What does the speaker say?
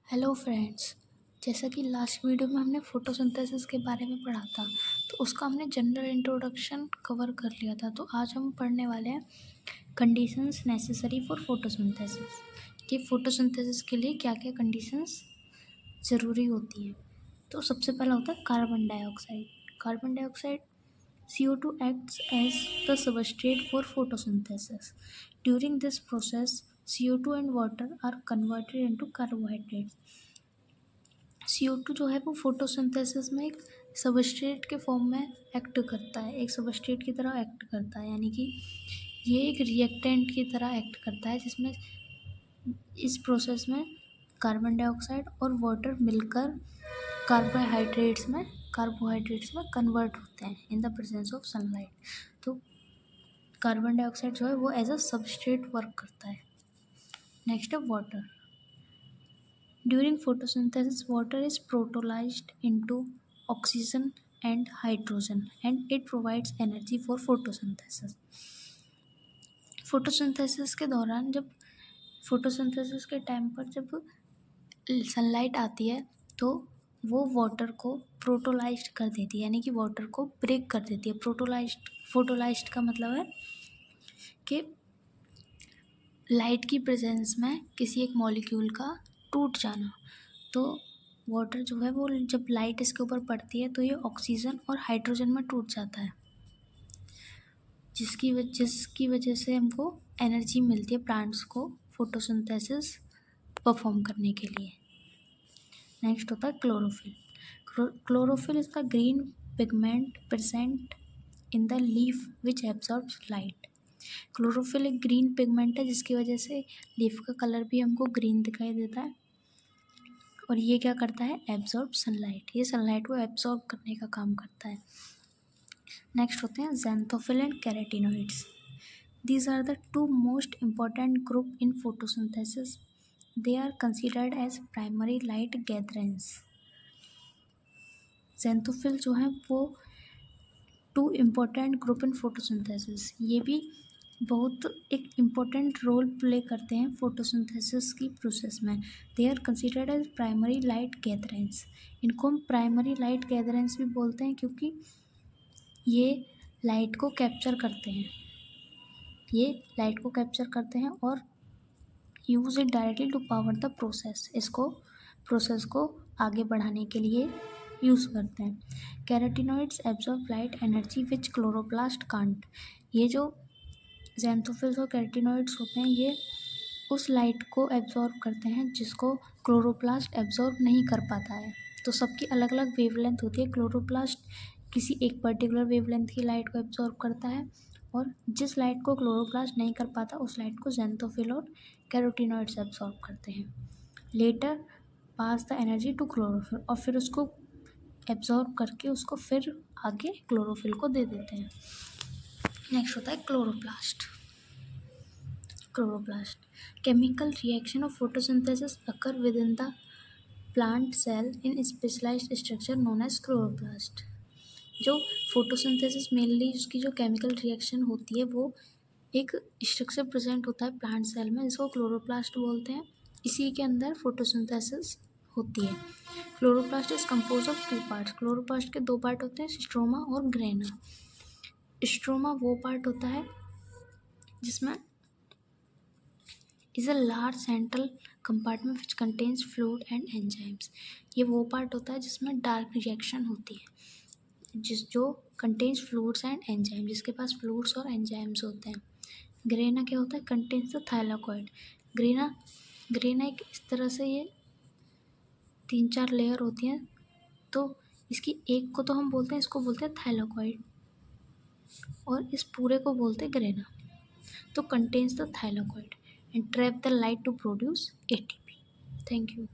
Hello friends. जैसा कि last video में हमने फोटोसिंथेसिस के बारे में पढ़ा था, तो उसका हमने जनरल इंट्रोडक्शन कवर कर लिया था। तो आज हम पढ़ने वाले हैं कंडीशंस नेसेसरी फॉर फोटोसिंथेसिस, कि फोटोसिंथेसिस के लिए क्या क्या कंडीशंस ज़रूरी होती हैं। तो सबसे पहला होता है carbon dioxide. Carbon dioxide CO2 acts as the substrate for photosynthesis. During this process, CO2 and water are converted into carbohydrates. CO2 जो है वो फोटोसिंथेसिस में एक सबस्ट्रेट के फॉर्म में एक्ट करता है, एक सबस्ट्रेट की तरह एक्ट करता है, यानी कि ये एक रिएक्टेंट की तरह एक्ट करता है, जिसमें इस प्रोसेस में कार्बन डाइऑक्साइड और वाटर मिलकर कार्बोहाइड्रेट्स में कन्वर्ट होते हैं in the presence of sunlight. तो कार्बन डाइऑक्साइड जो है वो एज अ सबस्ट्रेट वर्क करता है। नेक्स्ट है water. During photosynthesis water is photolysed into oxygen and hydrogen and it provides energy for photosynthesis. Photosynthesis के दौरान फोटोसिंथेसिस के टाइम पर जब सनलाइट आती है तो वो वाटर को प्रोटोलाइज्ड कर देती है, यानी कि वाटर को ब्रेक कर देती है। फोटोलाइज्ड का मतलब है कि लाइट की प्रेजेंस में किसी एक मॉलिक्यूल का टूट जाना। तो वाटर जो है वो जब लाइट इसके ऊपर पड़ती है तो ये ऑक्सीजन और हाइड्रोजन में टूट जाता है, जिसकी वजह से हमको एनर्जी मिलती है प्लांट्स को फोटोसिंथेसिस परफॉर्म करने के लिए। नेक्स्ट होता है chlorophyll. Chlorophyll is the green pigment present in the leaf which absorbs light. Chlorophyll एक ग्रीन पिगमेंट है जिसकी वजह से लीफ का कलर भी हमको ग्रीन दिखाई देता है, और ये क्या करता है, एब्जॉर्ब सनलाइट। ये सनलाइट को एब्जॉर्ब करने का काम करता है। नेक्स्ट होते हैं xanthophyll and carotenoids. These are the two most important group in photosynthesis. They are considered as primary light gatherers. Xanthophyll जो है वो two important group in photosynthesis, ये भी बहुत एक इम्पोर्टेंट रोल प्ले करते हैं फोटोसिंथेसिस की प्रोसेस में। They are considered as primary light gatherers. इनको हम प्राइमरी लाइट गैदरेंस भी बोलते हैं क्योंकि ये लाइट को कैप्चर करते हैं, और use it directly to power the process. इसको प्रोसेस को आगे बढ़ाने के लिए यूज़ करते हैं। Carotenoids absorb light energy which chloroplast can't. ये जो ज़ैंथोफिल्स और कैरोटीनॉइड्स होते हैं ये उस लाइट को एब्जॉर्ब करते हैं जिसको क्लोरोप्लास्ट एब्जॉर्ब नहीं कर पाता है। तो सबकी अलग अलग वेवलेंथ होती है। क्लोरोप्लास्ट किसी एक पर्टिकुलर वेवलेंथ की लाइट को एब्जॉर्ब करता है, और जिस लाइट को क्लोरोप्लास्ट नहीं कर पाता उस लाइट को ज़ैंथोफिल और कैरोटीनॉइड्स एब्जॉर्ब करते हैं। Later pass the energy to chlorophyll, और फिर उसको एब्जॉर्ब करके उसको फिर आगे क्लोरोफिल को दे देते हैं। नेक्स्ट होता है chloroplast. Chemical reaction of photosynthesis occur within the plant cell in specialised structure known as chloroplast. जो फोटोसिंथेसिस मेनली उसकी जो केमिकल रिएक्शन होती है वो एक स्ट्रक्चर प्रेजेंट होता है प्लांट सेल में, जिसको क्लोरोप्लास्ट बोलते हैं। इसी के अंदर फोटोसिंथेसिस होती है। Chloroplast is compose of two parts. Chloroplast के दो पार्ट होते हैं, स्ट्रोमा और ग्रेना। स्ट्रोमा वो पार्ट होता है जिसमें is a large central compartment which contains fluid and enzymes. ये वो पार्ट होता है जिसमें डार्क रिएक्शन होती है, जो कंटेन्स फ्लूइड्स एंड एंजाइम, जिसके पास फ्लूइड्स और एंजाइम्स होते हैं। ग्रेना क्या होता है, कंटेन्स द थाइलाकॉइड। ग्रेना एक इस तरह से ये 3-4 लेयर होती हैं, तो इसकी एक को तो हम बोलते हैं, इसको बोलते हैं थाइलाकॉइड, और इस पूरे को बोलते हैं ग्रेना। तो contains the thylakoid and trap the light to produce ATP. Thank you.